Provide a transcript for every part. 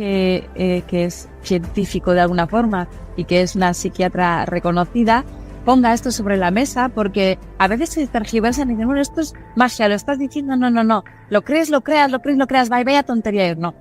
que es científico de alguna forma y que es una psiquiatra reconocida, ponga esto sobre la mesa, porque a veces se tergiversan y dicen, bueno, esto es magia, lo estás diciendo, no, lo crees, lo creas, vaya tontería, no.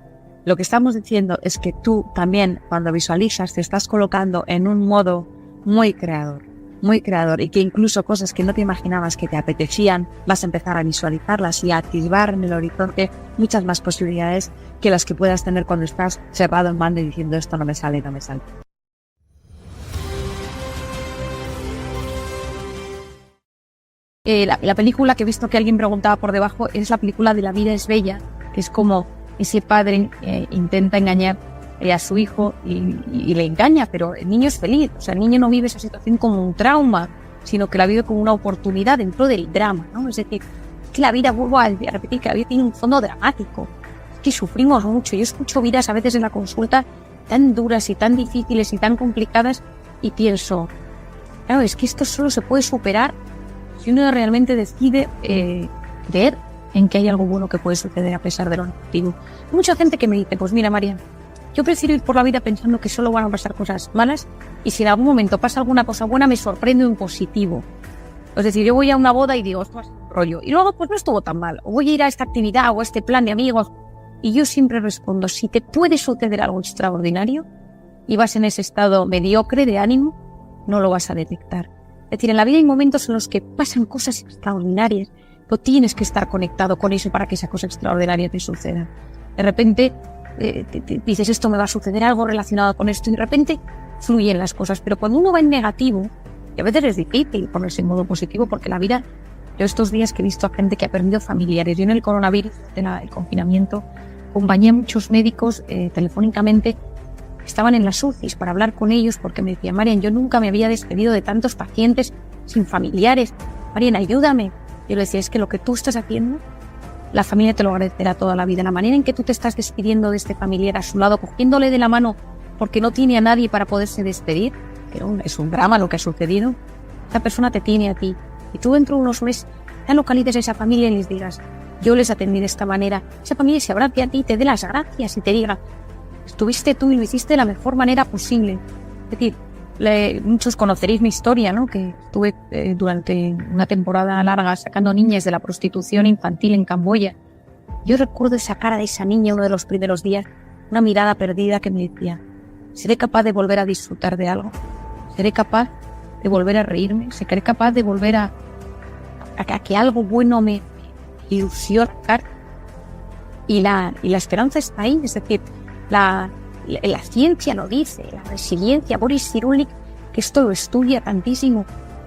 Lo que estamos diciendo es que tú también, cuando visualizas, te estás colocando en un modo muy creador, y que incluso cosas que no te imaginabas que te apetecían, vas a empezar a visualizarlas y a activar en el horizonte muchas más posibilidades que las que puedas tener cuando estás cerrado en banda y diciendo esto no me sale. La película que he visto que alguien preguntaba por debajo es la película de La vida es bella, que es como ese padre intenta engañar a su hijo y le engaña, pero el niño es feliz. O sea, el niño no vive esa situación como un trauma, sino que la vive como una oportunidad dentro del drama, ¿no? Es decir, que la vida, vuelvo a repetir, que la vida tiene un fondo dramático, es que sufrimos mucho. Yo escucho vidas a veces en la consulta tan duras y tan difíciles y tan complicadas y pienso, claro, es que esto solo se puede superar si uno realmente decide creer en que hay algo bueno que puede suceder a pesar de lo negativo. Hay mucha gente que me dice, pues mira, María, yo prefiero ir por la vida pensando que solo van a pasar cosas malas y si en algún momento pasa alguna cosa buena me sorprendo en positivo. Es decir, yo voy a una boda y digo, esto es un rollo. Y luego pues no estuvo tan mal. O voy a ir a esta actividad o a este plan de amigos. Y yo siempre respondo, si te puede suceder algo extraordinario y vas en ese estado mediocre de ánimo, no lo vas a detectar. Es decir, en la vida hay momentos en los que pasan cosas extraordinarias, pero tienes que estar conectado con eso para que esa cosa extraordinaria te suceda. De repente dices, esto me va a suceder, algo relacionado con esto, y de repente fluyen las cosas. Pero cuando uno va en negativo, y a veces es difícil ponerse en modo positivo, porque la vida, yo estos días que he visto a gente que ha perdido familiares, yo en el coronavirus, en el confinamiento, acompañé a muchos médicos telefónicamente, estaban en las UCIs para hablar con ellos, porque me decían, Marian, yo nunca me había despedido de tantos pacientes sin familiares, Marian, ayúdame. Yo le decía, es que lo que tú estás haciendo, la familia te lo agradecerá toda la vida. La manera en que tú te estás despidiendo de este familiar a su lado, cogiéndole de la mano porque no tiene a nadie para poderse despedir, que es un drama lo que ha sucedido, esa persona te tiene a ti. Y tú dentro de unos meses ya localices a esa familia y les digas, yo les atendí de esta manera. Esa familia se abrace a ti, te dé las gracias y te diga, estuviste tú y lo hiciste de la mejor manera posible. Es decir, muchos conoceréis mi historia, ¿no? Que estuve durante una temporada larga sacando niñas de la prostitución infantil en Camboya. Yo recuerdo esa cara de esa niña uno de los primeros días, una mirada perdida que me decía, ¿seré capaz de volver a disfrutar de algo? ¿Seré capaz de volver a reírme? ¿Seré capaz de volver a que algo bueno me ilusione? Y la esperanza está ahí, es decir, la ciencia lo dice, la resiliencia. Boris Cyrulnik, que esto lo estudia tantísimo,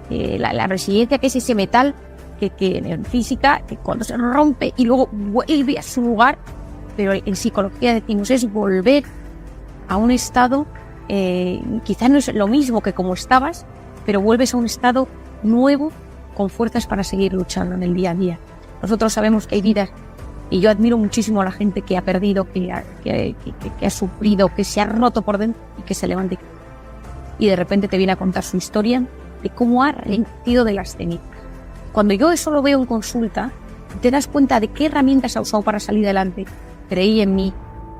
la resiliencia, que es ese metal que en física, que cuando se rompe y luego vuelve a su lugar, pero en psicología decimos es volver a un estado, quizás no es lo mismo que como estabas, pero vuelves a un estado nuevo con fuerzas para seguir luchando en el día a día. Nosotros sabemos que hay vidas, y yo admiro muchísimo a la gente que ha perdido, que ha sufrido, que se ha roto por dentro y que se levanta y de repente te viene a contar su historia de cómo ha renacido de las cenizas. Cuando yo eso lo veo en consulta, te das cuenta de qué herramientas ha usado para salir adelante. Creí en mí,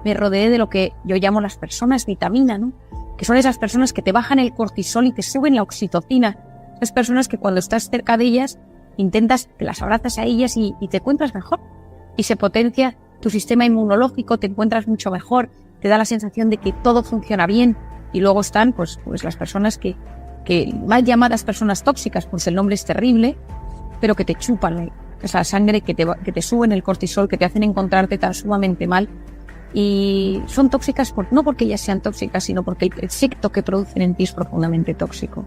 me rodeé de lo que yo llamo las personas vitamina, ¿no? Que son esas personas que te bajan el cortisol y te suben la oxitocina. Esas personas que cuando estás cerca de ellas, te las abrazas a ellas y te encuentras mejor. Y se potencia tu sistema inmunológico, te encuentras mucho mejor, te da la sensación de que todo funciona bien. Y luego están pues las personas que mal llamadas personas tóxicas, pues el nombre es terrible, pero que te chupan esa sangre, que te suben el cortisol, que te hacen encontrarte tan sumamente mal. Y son tóxicas no porque ellas sean tóxicas, sino porque el efecto que producen en ti es profundamente tóxico.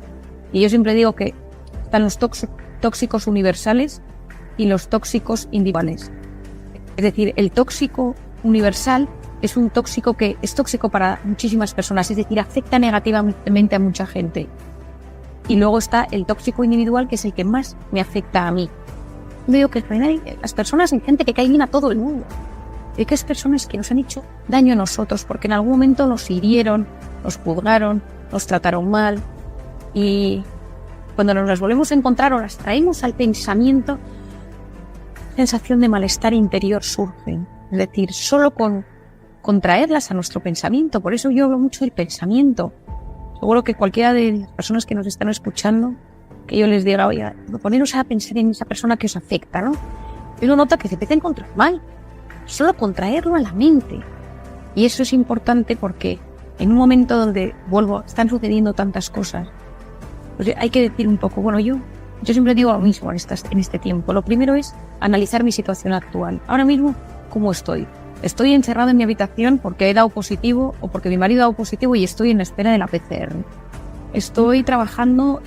Y yo siempre digo que están los tóxicos universales y los tóxicos individuales. Es decir, el tóxico universal es un tóxico que es tóxico para muchísimas personas, es decir, afecta negativamente a mucha gente. Y luego está el tóxico individual, que es el que más me afecta a mí. Veo que las personas, hay gente que cae bien a todo el mundo. Hay que es personas que nos han hecho daño a nosotros, porque en algún momento nos hirieron, nos juzgaron, nos trataron mal. Y cuando nos las volvemos a encontrar o las traemos al pensamiento, sensación de malestar interior surge. Es decir, solo con contraerlas a nuestro pensamiento. Por eso yo hablo mucho del pensamiento. Seguro que cualquiera de las personas que nos están escuchando, que yo les diga, oye, poneros a pensar en esa persona que os afecta, ¿no? Y uno nota que se empieza a encontrar mal. Solo contraerlo a la mente. Y eso es importante porque en un momento donde, están sucediendo tantas cosas, pues hay que decir un poco, bueno, yo siempre digo lo mismo en este tiempo. Lo primero es analizar mi situación actual. Ahora mismo, ¿cómo estoy? Estoy encerrado en mi habitación porque he dado positivo o porque mi marido ha dado positivo y estoy en la espera de la PCR. Estoy trabajando,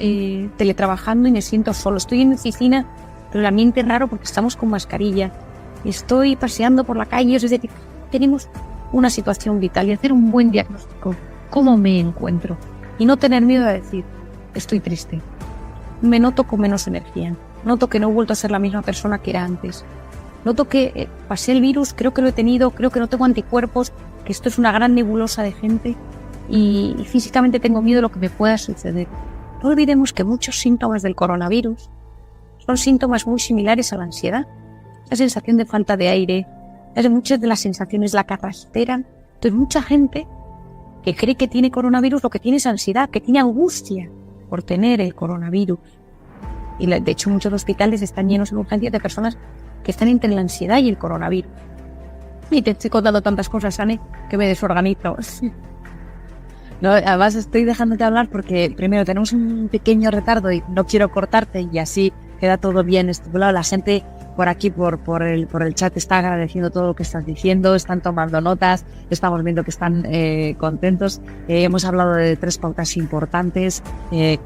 teletrabajando y me siento solo. Estoy en mi oficina, pero el ambiente es raro porque estamos con mascarilla. Estoy paseando por la calle, es decir, tenemos una situación vital y hacer un buen diagnóstico. ¿Cómo me encuentro? Y no tener miedo a decir, estoy triste. Me noto con menos energía. Noto que no he vuelto a ser la misma persona que era antes. Noto que pasé el virus, creo que lo he tenido, creo que no tengo anticuerpos, que esto es una gran nebulosa de gente y físicamente tengo miedo de lo que me pueda suceder. No olvidemos que muchos síntomas del coronavirus son síntomas muy similares a la ansiedad. La sensación de falta de aire, muchas de las sensaciones la carraspera. Entonces mucha gente que cree que tiene coronavirus lo que tiene es ansiedad, que tiene angustia por tener el coronavirus. Y de hecho muchos hospitales están llenos en urgencias de personas que están entre la ansiedad y el coronavirus. Y te estoy contando tantas cosas, Anne, que me desorganizo. No, además estoy dejándote hablar porque primero tenemos un pequeño retardo y no quiero cortarte y así queda todo bien estipulado. La gente por aquí, por el chat, está agradeciendo todo lo que estás diciendo, están tomando notas, estamos viendo que están contentos. Hemos hablado de 3 pautas importantes: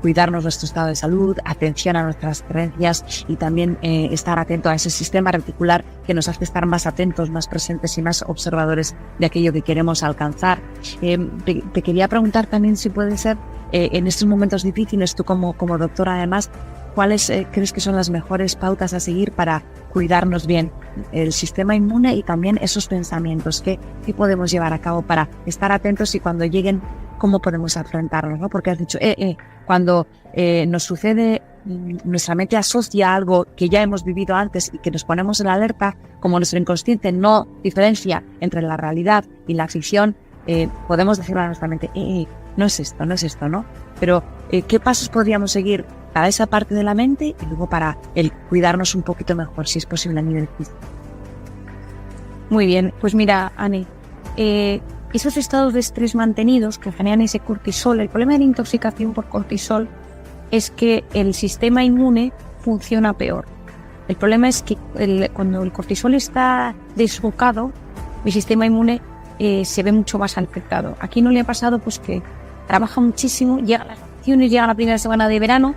cuidarnos nuestro estado de salud, atención a nuestras creencias y también estar atento a ese sistema reticular que nos hace estar más atentos, más presentes y más observadores de aquello que queremos alcanzar. Te quería preguntar también si puede ser, en estos momentos difíciles, tú como doctora además, ¿cuáles crees que son las mejores pautas a seguir para cuidarnos bien el sistema inmune y también esos pensamientos? ¿Qué podemos llevar a cabo para estar atentos y cuando lleguen, cómo podemos afrontarlos, ¿no? Porque has dicho, cuando nos sucede, nuestra mente asocia algo que ya hemos vivido antes y que nos ponemos en alerta, como nuestro inconsciente no diferencia entre la realidad y la ficción, podemos decirle a nuestra mente, no es esto, ¿no? Pero, ¿qué pasos podríamos seguir para esa parte de la mente y luego para el cuidarnos un poquito mejor, si es posible, a nivel físico? Muy bien, pues mira, Anne, esos estados de estrés mantenidos que generan ese cortisol, el problema de la intoxicación por cortisol es que el sistema inmune funciona peor. El problema es que cuando el cortisol está desbocado, mi sistema inmune se ve mucho más afectado. Aquí no le ha pasado pues que trabaja muchísimo, llega a las vacaciones, llega la primera semana de verano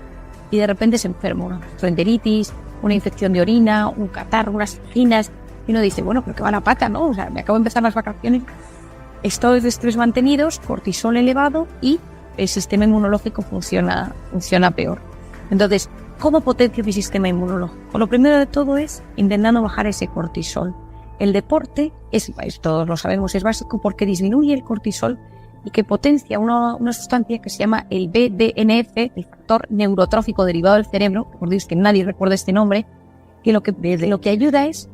y de repente se enferma, una gastroenteritis, una infección de orina, un catarro, unas anginas, y uno dice, bueno, pero que va la pata, ¿no? O sea, me acabo de empezar las vacaciones. Estados de estrés mantenidos, cortisol elevado y el sistema inmunológico funciona peor. Entonces, ¿cómo potencio mi sistema inmunológico? Lo primero de todo es intentando bajar ese cortisol. El deporte, todos lo sabemos, es básico porque disminuye el cortisol y que potencia una sustancia que se llama el BDNF, el factor neurotrófico derivado del cerebro, por Dios que nadie recuerda este nombre, que lo que ayuda es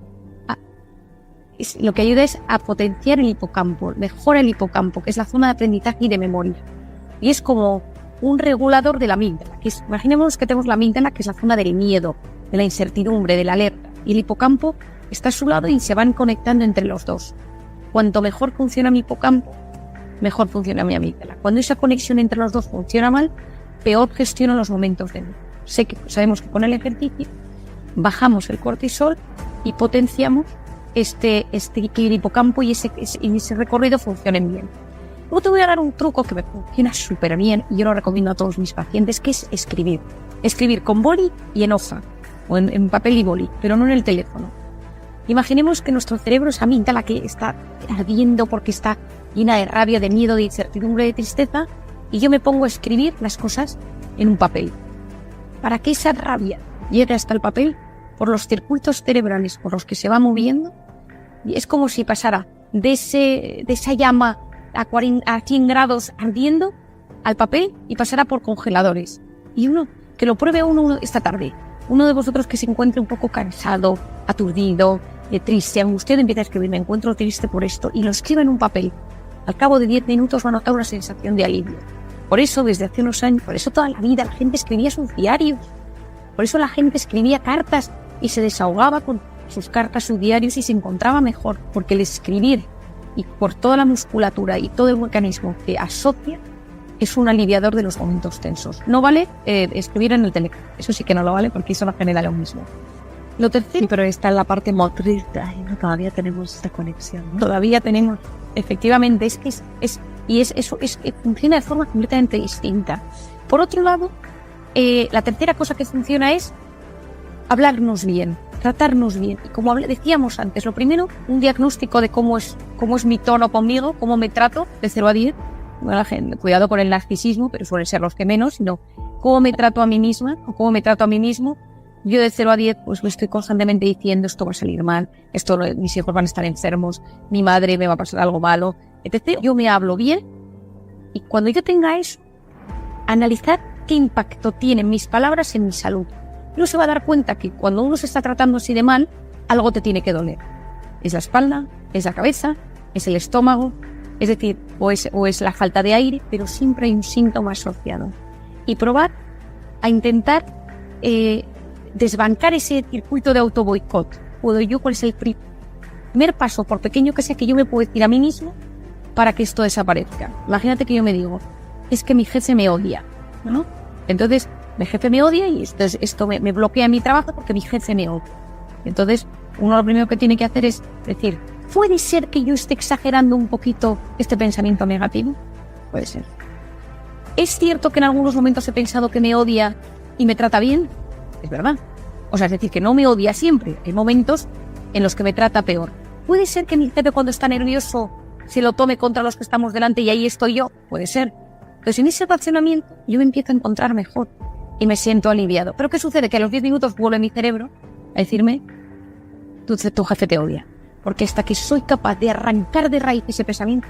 a potenciar el hipocampo, mejora el hipocampo, que es la zona de aprendizaje y de memoria. Y es como un regulador de la amígdala. Imaginemos que tenemos la amígdala, que es la zona del miedo, de la incertidumbre, de la alerta, y el hipocampo está a su lado y se van conectando entre los dos. Cuanto mejor funciona mi hipocampo, mejor funciona mi amígdala. Cuando esa conexión entre los dos funciona mal, peor gestiono los momentos de miedo. Sabemos que con el ejercicio bajamos el cortisol y potenciamos que el hipocampo y ese recorrido funcionen bien. Luego te voy a dar un truco que me funciona súper bien y yo lo recomiendo a todos mis pacientes, que es escribir. Escribir con boli y en hoja, o en papel y boli, pero no en el teléfono. Imaginemos que nuestro cerebro es amígdala que está ardiendo porque está llena de rabia, de miedo, de incertidumbre, de tristeza, y yo me pongo a escribir las cosas en un papel. Para que esa rabia llegue hasta el papel, por los circuitos cerebrales por los que se va moviendo, y es como si pasara de esa llama a 100 grados ardiendo al papel y pasara por congeladores. Y que lo pruebe uno esta tarde. Uno de vosotros que se encuentre un poco cansado, aturdido, triste, angustiado, empieza a escribir, me encuentro triste por esto, y lo escribe en un papel. Al cabo de 10 minutos va a notar una sensación de alivio. Por eso, desde hace unos años, por eso toda la vida la gente escribía sus diarios. Por eso la gente escribía cartas y se desahogaba con sus cartas, sus diarios, y se encontraba mejor, porque el escribir, y por toda la musculatura y todo el mecanismo que asocia, es un aliviador de los momentos tensos. No vale escribir en el teléfono, eso sí que no lo vale, porque eso no genera lo mismo. Lo tercero, sí, pero está en la parte motriz, ¿no? Todavía tenemos esta conexión, ¿no? Todavía tenemos, efectivamente, funciona de forma completamente distinta. Por otro lado, la tercera cosa que funciona es hablarnos bien, tratarnos bien. Y como decíamos antes, lo primero, un diagnóstico de cómo es mi tono conmigo, cómo me trato, de 0 a 10. Bueno, la gente, cuidado con el narcisismo, pero suelen ser los que menos, sino cómo me trato a mí misma o cómo me trato a mí mismo. Yo de 0 a 10 pues me estoy constantemente diciendo esto va a salir mal, mis hijos van a estar enfermos, mi madre me va a pasar algo malo, etc. Yo me hablo bien, y cuando yo tenga eso, analizar qué impacto tienen mis palabras en mi salud. Uno se va a dar cuenta que cuando uno se está tratando así de mal, algo te tiene que doler. Es la espalda, es la cabeza, es el estómago, es decir, o es la falta de aire, pero siempre hay un síntoma asociado. Y probar a intentar desbancar ese circuito de autoboicot. ¿Cuál es el primer paso, por pequeño que sea, que yo me puedo decir a mí mismo para que esto desaparezca? Imagínate que yo me digo, es que mi jefe me odia, ¿no? Entonces, mi jefe me odia y esto me bloquea mi trabajo porque mi jefe me odia. Entonces, uno lo primero que tiene que hacer es decir, ¿puede ser que yo esté exagerando un poquito este pensamiento negativo? Puede ser. ¿Es cierto que en algunos momentos he pensado que me odia y me trata bien? Es verdad. O sea, es decir, que no me odia siempre. Hay momentos en los que me trata peor. ¿Puede ser que mi jefe, cuando está nervioso, se lo tome contra los que estamos delante y ahí estoy yo? Puede ser. Entonces, en ese racionamiento yo me empiezo a encontrar mejor y me siento aliviado. ¿Pero qué sucede? Que a los 10 minutos vuelve mi cerebro a decirme, tu jefe te odia. Porque hasta que soy capaz de arrancar de raíz ese pensamiento,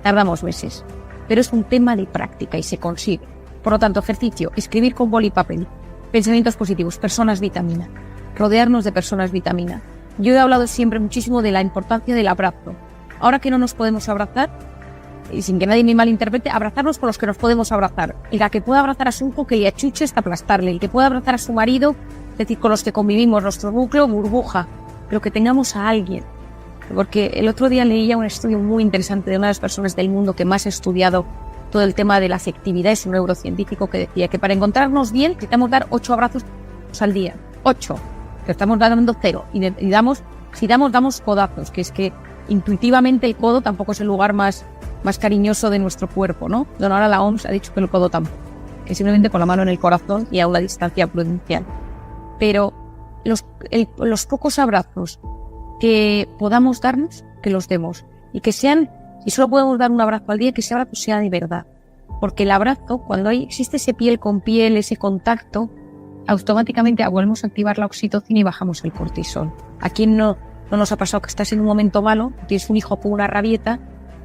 tardamos meses. Pero es un tema de práctica y se consigue. Por lo tanto, ejercicio, escribir con boli y papel, pensamientos positivos, personas vitamina, rodearnos de personas vitamina. Yo he hablado siempre muchísimo de la importancia del abrazo. Ahora que no nos podemos abrazar, y sin que nadie me malinterprete, abrazarnos con los que nos podemos abrazar. El que pueda abrazar a su hijo, que le achuche hasta aplastarle. El que pueda abrazar a su marido, es decir, con los que convivimos, nuestro núcleo, burbuja. Pero que tengamos a alguien. Porque el otro día leía un estudio muy interesante de una de las personas del mundo que más ha estudiado todo el tema de la afectividad, es un neurocientífico que decía que para encontrarnos bien necesitamos dar 8 abrazos al día. 8. Que estamos dando 0. Y damos codazos, que es que intuitivamente el codo tampoco es el lugar más cariñoso de nuestro cuerpo, ¿no? Bueno, ahora la OMS ha dicho que el codo tampoco, que simplemente con la mano en el corazón y a una distancia prudencial. Pero los pocos abrazos que podamos darnos, que los demos. Y que sean, si solo podemos dar un abrazo al día, que ese abrazo sea de verdad. Porque el abrazo, cuando existe ese piel con piel, ese contacto, automáticamente volvemos a activar la oxitocina y bajamos el cortisol. ¿A quién no nos ha pasado que estás en un momento malo, tienes un hijo con una rabieta,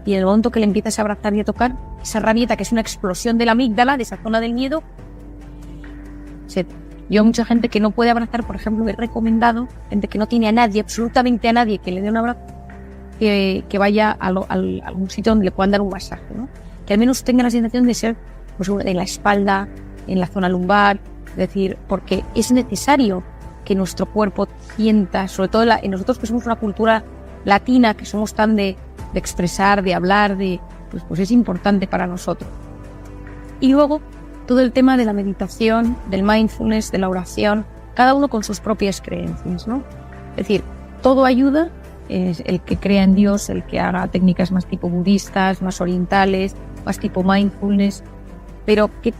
y en el momento que le empiezas a abrazar y a tocar, esa rabieta, que es una explosión de la amígdala, de esa zona del miedo, yo a mucha gente que no puede abrazar, por ejemplo, he recomendado, gente que no tiene a nadie, absolutamente a nadie, que le dé un abrazo, que vaya a algún sitio donde le puedan dar un masaje, ¿no? Que al menos tenga la sensación de ser pues, en la espalda, en la zona lumbar, es decir, porque es necesario que nuestro cuerpo sienta, sobre todo en nosotros que somos una cultura latina, que somos tan de expresar, de hablar, pues es importante para nosotros. Y luego todo el tema de la meditación, del mindfulness, de la oración, cada uno con sus propias creencias, ¿no? Es decir, todo ayuda, es el que crea en Dios, el que haga técnicas más tipo budistas, más orientales, más tipo mindfulness, pero que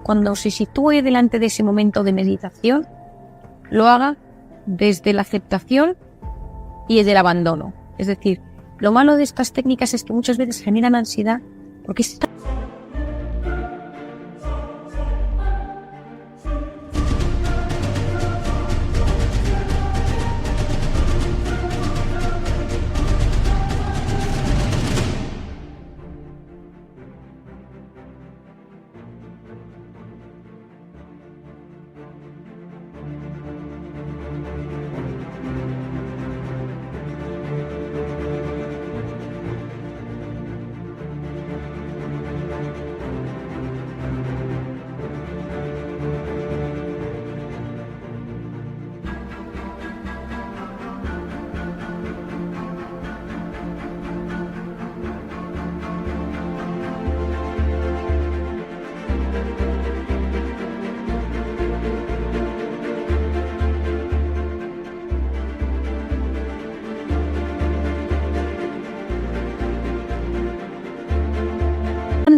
cuando se sitúe delante de ese momento de meditación, lo haga desde la aceptación y desde el abandono. Es decir, lo malo de estas técnicas es que muchas veces generan ansiedad porque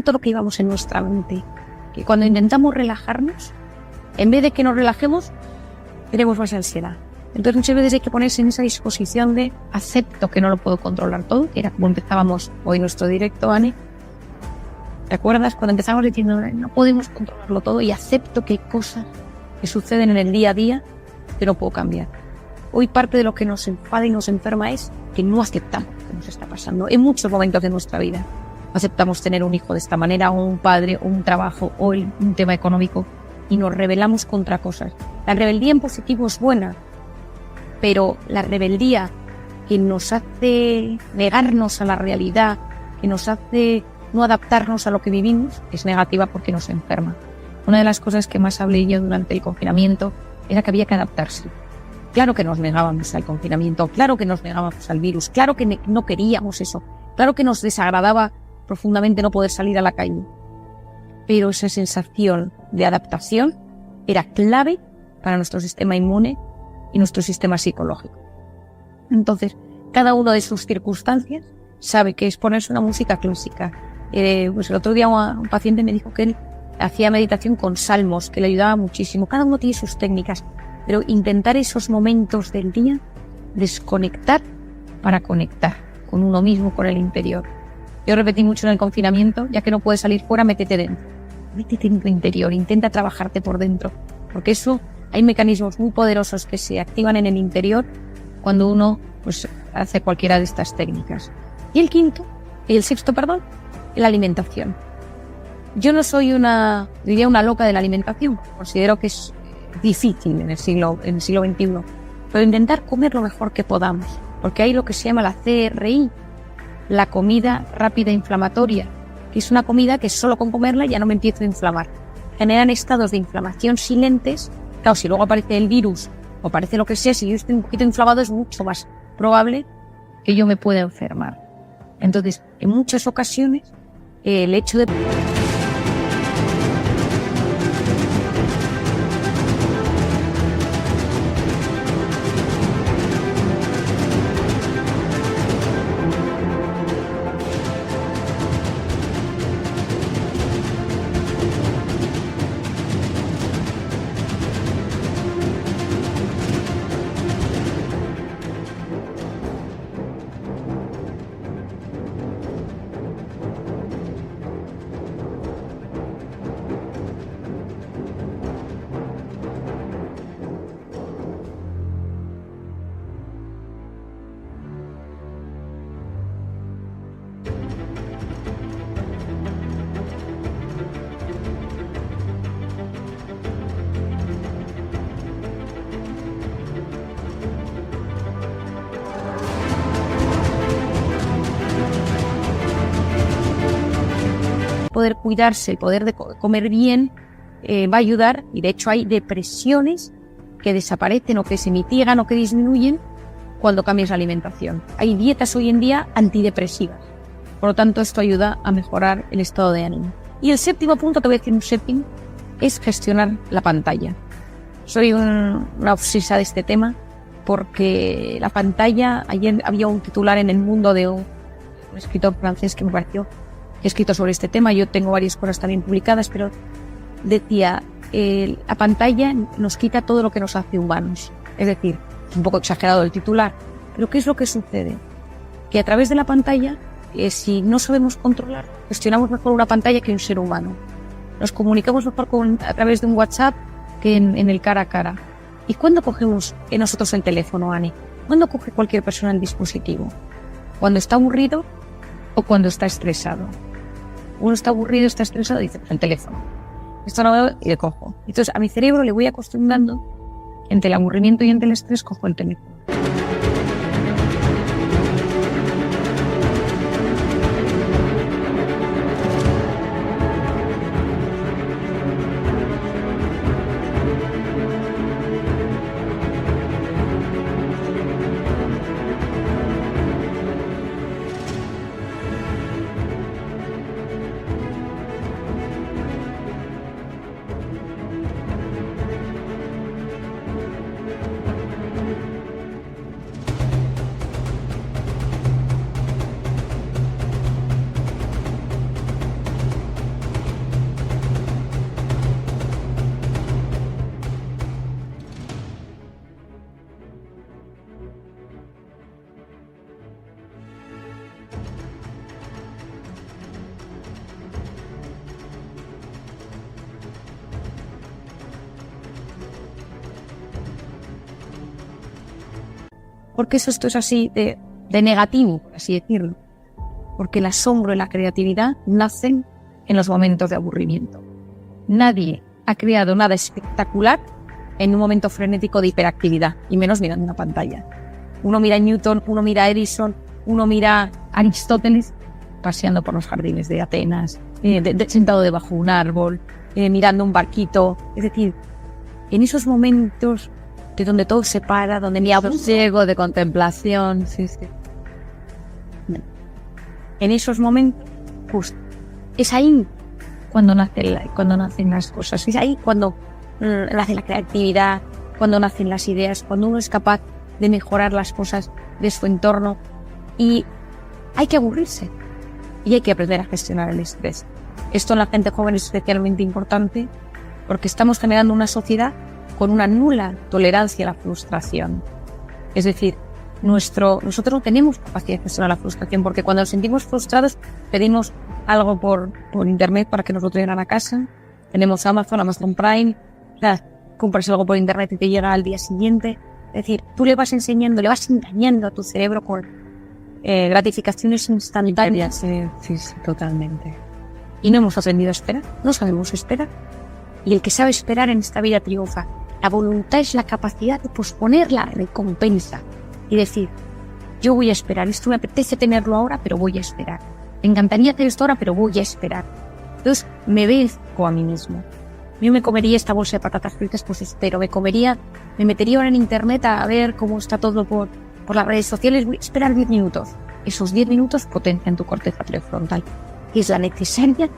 tanto lo que llevamos en nuestra mente, que cuando intentamos relajarnos, en vez de que nos relajemos, tenemos más ansiedad. Entonces muchas veces hay que ponerse en esa disposición de acepto que no lo puedo controlar todo, que era como empezábamos hoy nuestro directo, Anne. ¿Te acuerdas? Cuando empezamos diciendo no podemos controlarlo todo y acepto que hay cosas que suceden en el día a día que no puedo cambiar. Hoy parte de lo que nos enfada y nos enferma es que no aceptamos lo que nos está pasando en muchos momentos de nuestra vida. No aceptamos tener un hijo de esta manera, o un padre, o un trabajo, o un tema económico, y nos rebelamos contra cosas. La rebeldía en positivo es buena, pero la rebeldía que nos hace negarnos a la realidad, que nos hace no adaptarnos a lo que vivimos, es negativa porque nos enferma. Una de las cosas que más hablé yo durante el confinamiento era que había que adaptarse. Claro que nos negábamos al confinamiento, claro que nos negábamos al virus, claro que no queríamos eso, claro que nos desagradaba profundamente no poder salir a la calle. Pero esa sensación de adaptación era clave para nuestro sistema inmune y nuestro sistema psicológico. Entonces, cada uno de sus circunstancias sabe que es ponerse una música clásica. Pues el otro día un paciente me dijo que él hacía meditación con salmos, que le ayudaba muchísimo. Cada uno tiene sus técnicas, pero intentar esos momentos del día, desconectar para conectar con uno mismo, con el interior. Yo repetí mucho en el confinamiento, ya que no puedes salir fuera, métete dentro. Métete en tu interior, intenta trabajarte por dentro, porque eso hay mecanismos muy poderosos que se activan en el interior cuando uno pues hace cualquiera de estas técnicas. Y el sexto, la alimentación. Yo no soy una loca de la alimentación, considero que es difícil en el siglo XXI, pero intentar comer lo mejor que podamos, porque hay lo que se llama la CRI, la comida rápida inflamatoria, que es una comida que solo con comerla ya no me empiezo a inflamar. Generan estados de inflamación silentes. Claro, si luego aparece el virus o aparece lo que sea, si yo estoy un poquito inflamado es mucho más probable que yo me pueda enfermar. Entonces, en muchas ocasiones, el hecho de poder cuidarse, el poder de comer bien, va a ayudar, y de hecho hay depresiones que desaparecen o que se mitigan o que disminuyen cuando cambias la alimentación. Hay dietas hoy en día antidepresivas, por lo tanto esto ayuda a mejorar el estado de ánimo. Y el séptimo punto, que voy a decir un séptimo, es gestionar la pantalla. Soy una obsesa de este tema porque la pantalla, ayer había un titular en El Mundo de un escritor francés que me pareció que ha escrito sobre este tema. Yo tengo varias cosas también publicadas, pero decía, la pantalla nos quita todo lo que nos hace humanos. Es decir, un poco exagerado el titular, pero ¿qué es lo que sucede? Que a través de la pantalla, si no sabemos controlar, gestionamos mejor una pantalla que un ser humano. Nos comunicamos mejor a través de un WhatsApp que en el cara a cara. ¿Y cuándo cogemos nosotros el teléfono, Ani? ¿Cuándo coge cualquier persona el dispositivo? ¿Cuando está aburrido o cuando está estresado? Uno está aburrido, está estresado, dice, pues el teléfono. Esto no veo y le cojo. Entonces a mi cerebro le voy acostumbrando, entre el aburrimiento y entre el estrés, cojo el teléfono. ¿Por qué esto es así de negativo, por así decirlo? Porque el asombro y la creatividad nacen en los momentos de aburrimiento. Nadie ha creado nada espectacular en un momento frenético de hiperactividad, y menos mirando una pantalla. Uno mira a Newton, uno mira a Edison, uno mira a Aristóteles paseando por los jardines de Atenas, sentado debajo de un árbol, mirando un barquito. Es decir, en esos momentos de donde todo se para, donde ni sosiego, de contemplación, sí. En esos momentos, justo, es ahí cuando nacen las cosas, es ahí cuando nace la creatividad, cuando nacen las ideas, cuando uno es capaz de mejorar las cosas de su entorno. Y hay que aburrirse y hay que aprender a gestionar el estrés. Esto en la gente joven es especialmente importante porque estamos generando una sociedad con una nula tolerancia a la frustración. Es decir, nosotros no tenemos capacidad de gestionar la frustración, porque cuando nos sentimos frustrados pedimos algo por internet para que nos lo traigan a casa. Tenemos Amazon Prime, compras algo por internet y te llega al día siguiente. Es decir, tú le vas engañando a tu cerebro con gratificaciones instantáneas. Sí, totalmente. Y no hemos aprendido a esperar, no sabemos esperar. Y el que sabe esperar en esta vida triunfa. La voluntad es la capacidad de posponer la recompensa y decir, yo voy a esperar, esto me apetece tenerlo ahora, pero voy a esperar. Me encantaría hacer esto ahora, pero voy a esperar. Entonces me vezco a mí mismo. Yo me comería esta bolsa de patatas fritas, pues espero. Me metería ahora en internet a ver cómo está todo por las redes sociales. Voy a esperar 10 minutos. Esos 10 minutos potencian tu corteza prefrontal, que es la necesaria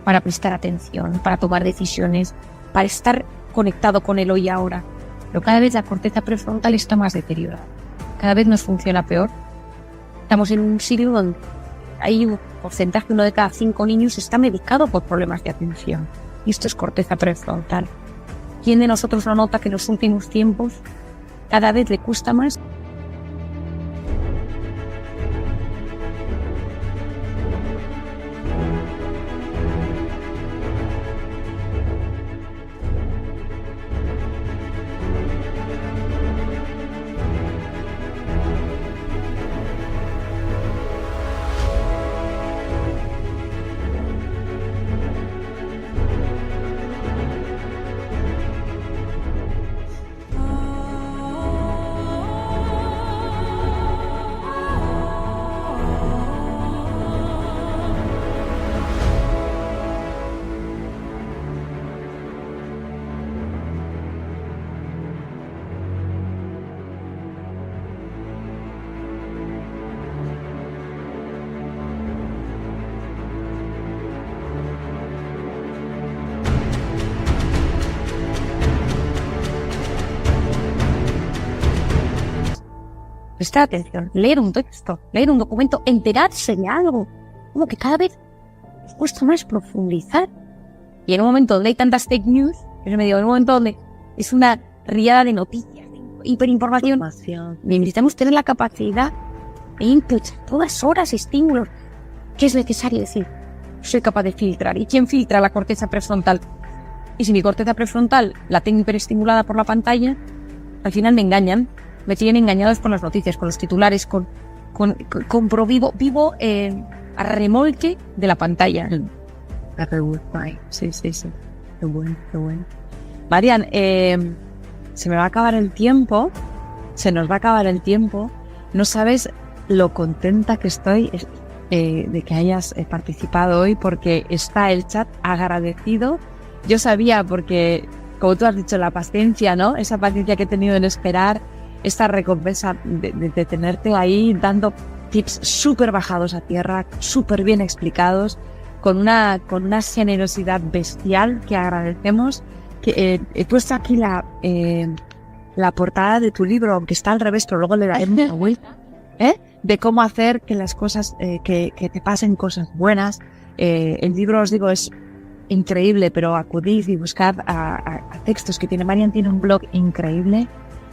para prestar atención, para tomar decisiones, para estar conectado con el hoy y ahora. Pero cada vez la corteza prefrontal está más deteriorada. Cada vez nos funciona peor. Estamos en un siglo donde hay un porcentaje, 1 de cada 5 niños está medicado por problemas de atención. Y esto es corteza prefrontal. ¿Quién de nosotros no nota que en los últimos tiempos cada vez le cuesta más? Prestar atención, leer un texto, leer un documento, enterarse de algo. Como que cada vez nos cuesta más profundizar. Y en un momento donde hay tantas fake news, en un momento donde es una riada de noticias, de hiperinformación, necesitamos tener la capacidad de input, todas horas, estímulos. ¿Qué es necesario decir? Soy capaz de filtrar. ¿Y quién filtra? La corteza prefrontal. Y si mi corteza prefrontal la tengo hiperestimulada por la pantalla, al final me engañan. Me tienen engañados con las noticias, con los titulares, vivo a remolque de la pantalla. Sí. Qué bueno. Marian, se me va a acabar el tiempo. Se nos va a acabar el tiempo. No sabes lo contenta que estoy de que hayas participado hoy, porque está el chat agradecido. Yo sabía, porque como tú has dicho, la paciencia, ¿no? Esa paciencia que he tenido en esperar, esta recompensa de tenerte ahí dando tips súper bajados a tierra, súper bien explicados, con una generosidad bestial que agradecemos. Que he puesto aquí la portada de tu libro, aunque está al revés, pero luego le daremos una vuelta, de cómo hacer que las cosas, que te pasen cosas buenas. El libro, os digo, es increíble, pero acudid y buscad a textos que tiene. Marian tiene un blog increíble.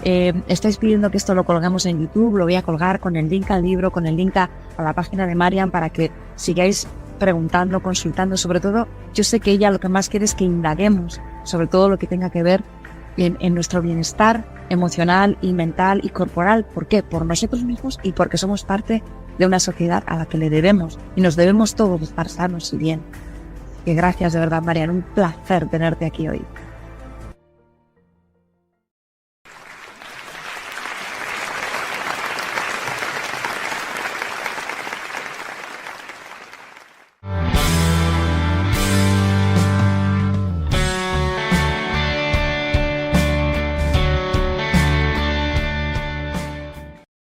Estáis pidiendo que esto lo colgamos en YouTube, lo voy a colgar con el link al libro, con el link a la página de Marian, para que sigáis preguntando, consultando. Sobre todo, yo sé que ella lo que más quiere es que indaguemos sobre todo lo que tenga que ver en nuestro bienestar, emocional y mental y corporal. ¿Por qué? Por nosotros mismos y porque somos parte de una sociedad a la que le debemos y nos debemos todos estar sanos y bien. Que gracias de verdad, Marian, un placer tenerte aquí hoy.